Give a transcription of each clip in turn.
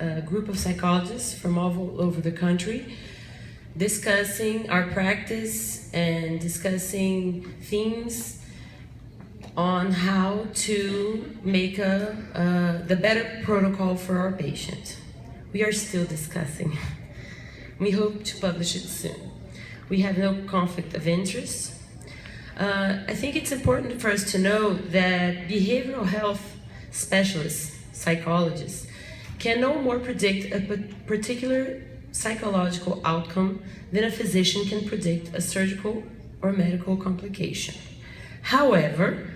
a group of psychologists from all over the country discussing our practice and discussing themes on how to make the better protocol for our patient. We are still discussing. We hope to publish it soon. We have no conflict of interest. I think it's important for us to know that behavioral health specialists, psychologists, can no more predict a particular psychological outcome than a physician can predict a surgical or medical complication. However,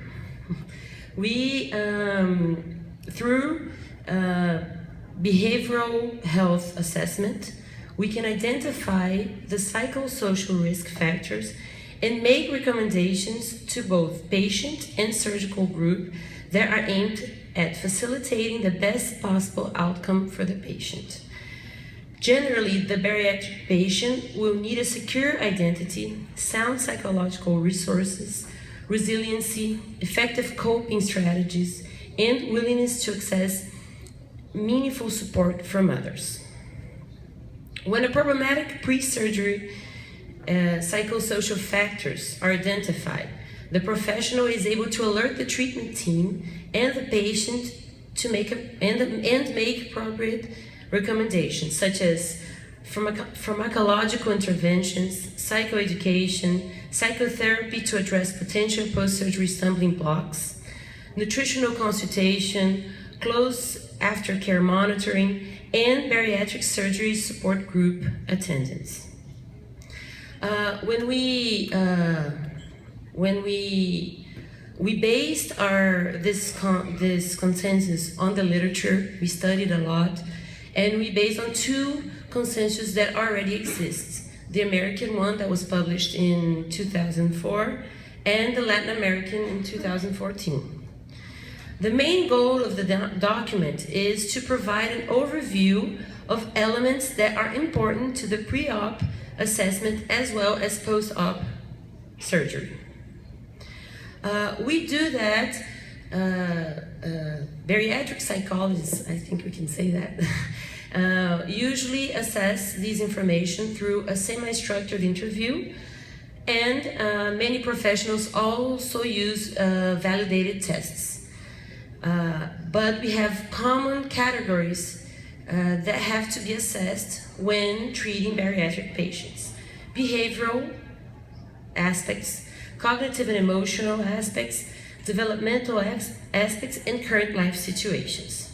we, through behavioral health assessment, we can identify the psychosocial risk factors and make recommendations to both patient and surgical group that are aimed at facilitating the best possible outcome for the patient. Generally, the bariatric patient will need a secure identity, sound psychological resources, resiliency, effective coping strategies, and willingness to access meaningful support from others. When a problematic pre-surgery psychosocial factors are identified, the professional is able to alert the treatment team and the patient to make appropriate recommendations, such as pharmacological interventions, psychoeducation, psychotherapy to address potential post-surgery stumbling blocks, nutritional consultation, close aftercare monitoring, and bariatric surgery support group attendance. When we based this consensus on the literature, we studied a lot, and we based on two consensus that already exist. The American one that was published in 2004 and the Latin American in 2014. The main goal of the document is to provide an overview of elements that are important to the pre-op assessment as well as post-op surgery. We do that, bariatric psychologists, I think we can say that, usually assess these information through a semi-structured interview, and many professionals also use validated tests. But we have common categories that have to be assessed when treating bariatric patients. Behavioral aspects, cognitive and emotional aspects, developmental aspects, and current life situations.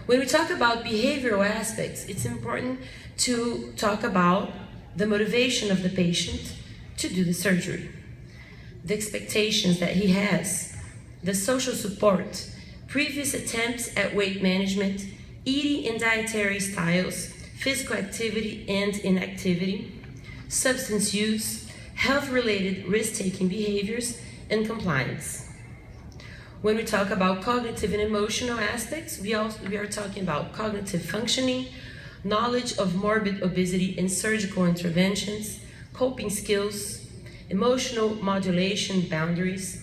When we talk about behavioral aspects, it's important to talk about the motivation of the patient to do the surgery, the expectations that he has, the social support, previous attempts at weight management, eating and dietary styles, physical activity and inactivity, substance use, health-related risk-taking behaviors, and compliance. When we talk about cognitive and emotional aspects, we are talking about cognitive functioning, knowledge of morbid obesity and surgical interventions, coping skills, emotional modulation boundaries,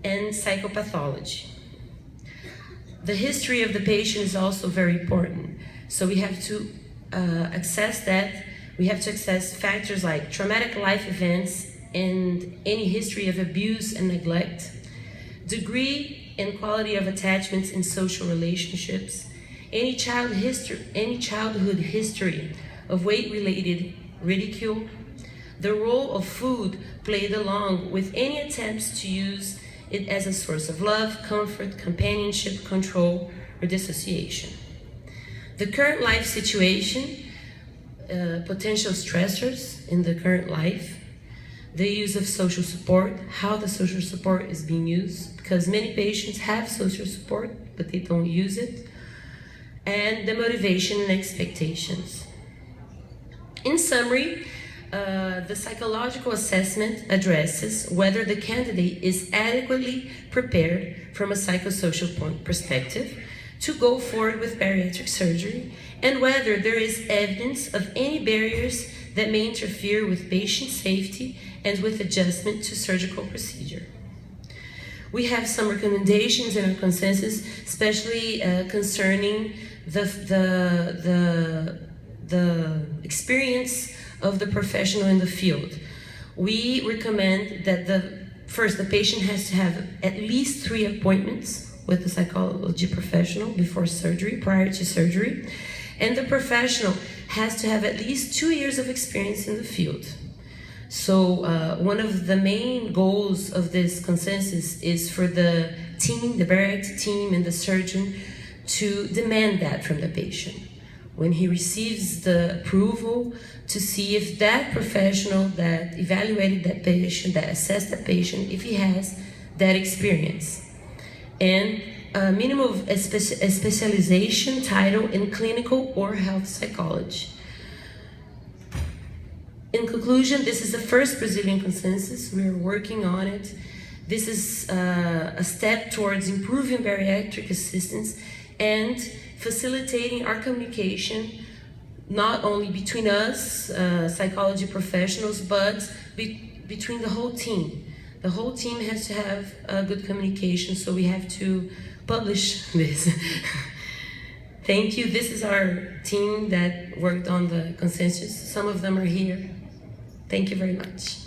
and psychopathology. The history of the patient is also very important. So we have to access that. We have to access factors like traumatic life events and any history of abuse and neglect, degree and quality of attachments in social relationships, any childhood history of weight-related ridicule, the role of food played along with any attempts to use it as a source of love, comfort, companionship, control, or dissociation. The current life situation, potential stressors in the current life, the use of social support, how the social support is being used, because many patients have social support, but they don't use it, and the motivation and expectations. In summary, the psychological assessment addresses whether the candidate is adequately prepared from a psychosocial perspective to go forward with bariatric surgery, and whether there is evidence of any barriers that may interfere with patient safety and with adjustment to surgical procedure. We have some recommendations in our consensus, especially concerning the experience of the professional in the field. We recommend that the patient has to have at least 3 appointments with a psychology professional before surgery, prior to surgery, and the professional has to have at least 2 years of experience in the field. So one of the main goals of this consensus is for the team, the bariatric team and the surgeon to demand that from the patient. When he receives the approval, to see if that professional that evaluated that patient, that assessed that patient, if he has that experience. And a minimum of a specialization title in clinical or health psychology. In conclusion, this is the first Brazilian consensus. We're working on it. This is a step towards improving bariatric assistance and facilitating our communication, not only between us, psychology professionals, but between the whole team. The whole team has to have a good communication, so we have to publish this. Thank you. This is our team that worked on the consensus. Some of them are here. Thank you very much.